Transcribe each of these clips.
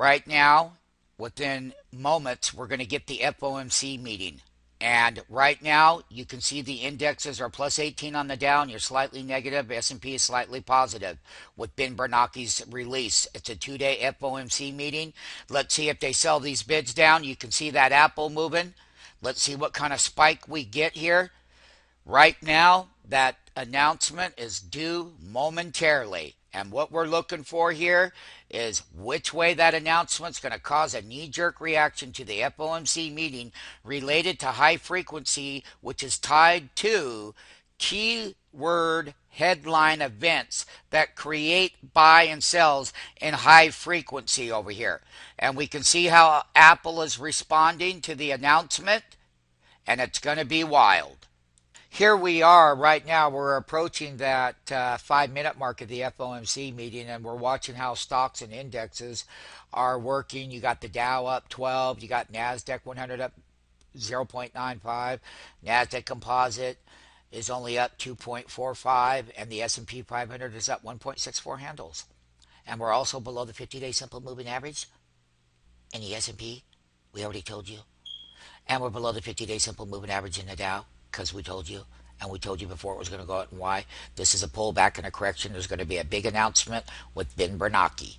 Right now, within moments, we're going to get the FOMC meeting. And right now, you can see the indexes are plus 18 on the Dow, and you're slightly negative. S&P is slightly positive with Ben Bernake's release. It's a two-day FOMC meeting. Let's see if they sell these bids down. You can see that Apple moving. Let's see what kind of spike we get here. Right now, that announcement is due momentarily. And what we're looking for here is which way that announcement's going to cause a knee-jerk reaction to the FOMC meeting related to high frequency, which is tied to keyword headline events that create buy and sells in high frequency over here. And we can see how Apple is responding to the announcement, and it's going to be wild. Here we are right now. We're approaching that 5-minute mark of the FOMC meeting, and we're watching how stocks and indexes are working. You got the Dow up 12. You got NASDAQ 100 up 0.95. NASDAQ Composite is only up 2.45, and the S&P 500 is up 1.64 handles. And we're also below the 50-day simple moving average in the S&P. We already told you. And we're below the 50-day simple moving average in the Dow. Because we told you, and we told you before it was going to go out and why. This is a pullback and a correction. There's going to be a big announcement with Ben Bernanke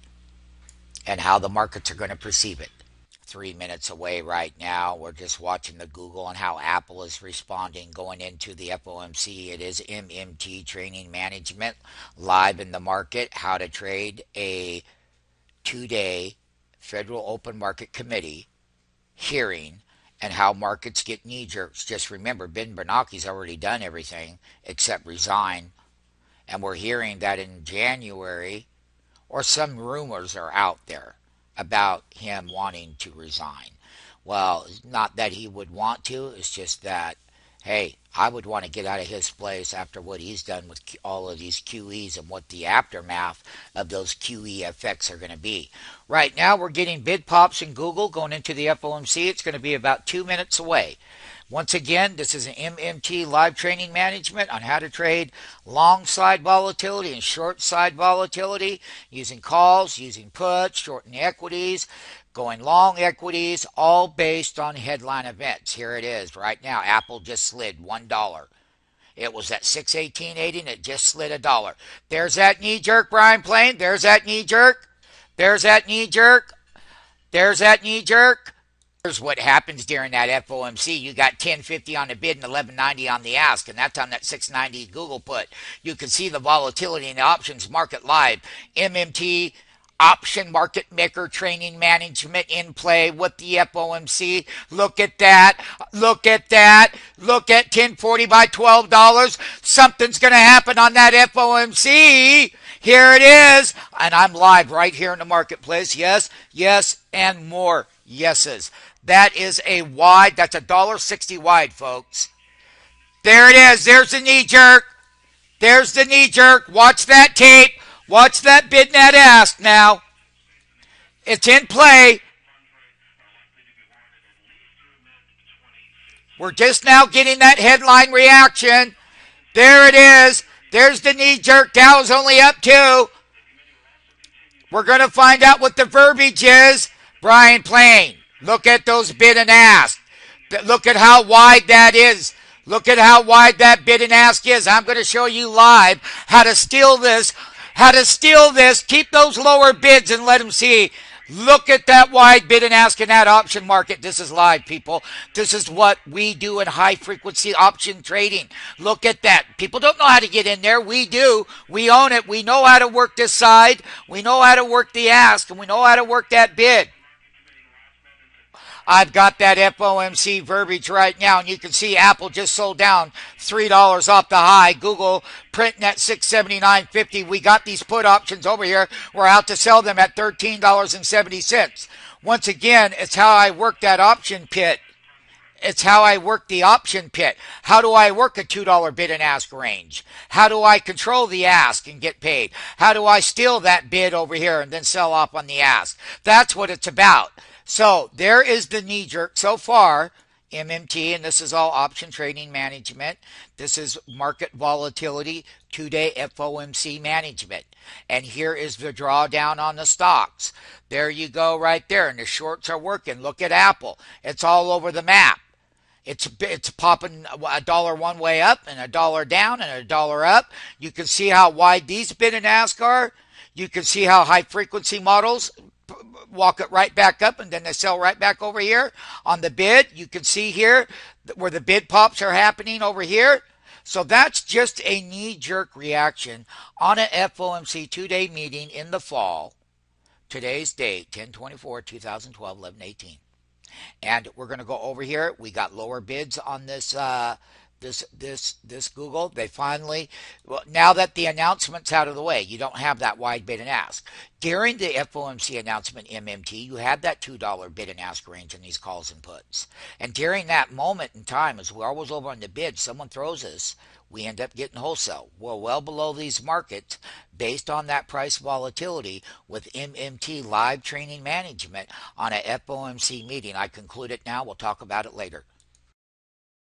and how the markets are going to perceive it. 3 minutes away right now. We're just watching the Google and how Apple is responding going into the FOMC. It is MMT Training Management live in the market. How to trade a 2-day Federal Open Market Committee hearing and how markets get knee-jerks. Just remember, Ben Bernanke's already done everything except resign. And we're hearing that in January, or some rumors are out there about him wanting to resign. Well, not that he would want to. It's just that, hey, I would want to get out of his place after what he's done with all of these QEs and what the aftermath of those QE effects are going to be. Right now, we're getting bid pops in Google going into the FOMC. It's going to be about 2 minutes away. Once again, this is an MMT live training management on how to trade long side volatility and short side volatility using calls, using puts, shorting equities, going long equities, all based on headline events. Here it is right now. Apple just slid $1. It was at 618.80 and it just slid $1. There's that knee jerk, Brian Plain. There's that knee jerk. There's that knee jerk. There's that knee jerk. Here's what happens during that FOMC. You got 1050 on the bid and 1190 on the ask, and that's on that 690 Google put. You can see the volatility in the options market live. MMT option market maker training management in play with the FOMC. Look at that. Look at that. Look at 1040 by $12. Something's going to happen on that FOMC. Here it is. And I'm live right here in the marketplace. Yes, yes, and more yeses. That is a wide. That's $1.60 wide, folks. There it is. There's the knee jerk. There's the knee jerk. Watch that tape. Watch that bid and that ask now. It's in play. We're just now getting that headline reaction. There it is. There's the knee jerk. Dow's only up 2. We're going to find out what the verbiage is. Brian Plain, look at those bid and ask. Look at how wide that is. Look at how wide that bid and ask is. I'm going to show you live how to steal this. How to steal this. Keep those lower bids and let them see. Look at that wide bid and ask in that option market. This is live, people. This is what we do in high frequency option trading. Look at that. People don't know how to get in there. We do. We own it. We know how to work this side. We know how to work the ask, and we know how to work that bid. I've got that FOMC verbiage right now, and you can see Apple just sold down $3 off the high. Google printing at $679.50. We got these put options over here. We're out to sell them at $13.70. Once again, it's how I work that option pit. It's how I work the option pit. How do I work a $2 bid and ask range? How do I control the ask and get paid? How do I steal that bid over here and then sell off on the ask? That's what it's about. So there is the knee jerk so far MMT, and this is all option trading management. This is market volatility, 2-day FOMC management. And here is the drawdown on the stocks. There you go right there. And the shorts are working. Look at Apple. It's all over the map. It's popping a dollar one way up and a dollar down and a dollar up. You can see how wide these bid and ask are. You can see how high frequency models walk it right back up and then they sell right back over here on the bid. You can see here where the bid pops are happening over here. So that's just a knee-jerk reaction on an FOMC 2-day meeting in the fall. Today's date, 10/24/2012, 11:18. And we're going to go over here. We got lower bids on this this Google. They finally, well, now that the announcement's out of the way, you don't have that wide bid and ask. During the FOMC announcement MMT, you had that $2 bid and ask range in these calls and puts. And during that moment in time, as we're always over on the bid, someone throws us, we end up getting wholesale. We're well below these markets based on that price volatility with MMT live training management on a FOMC meeting. I conclude it now. We'll talk about it later.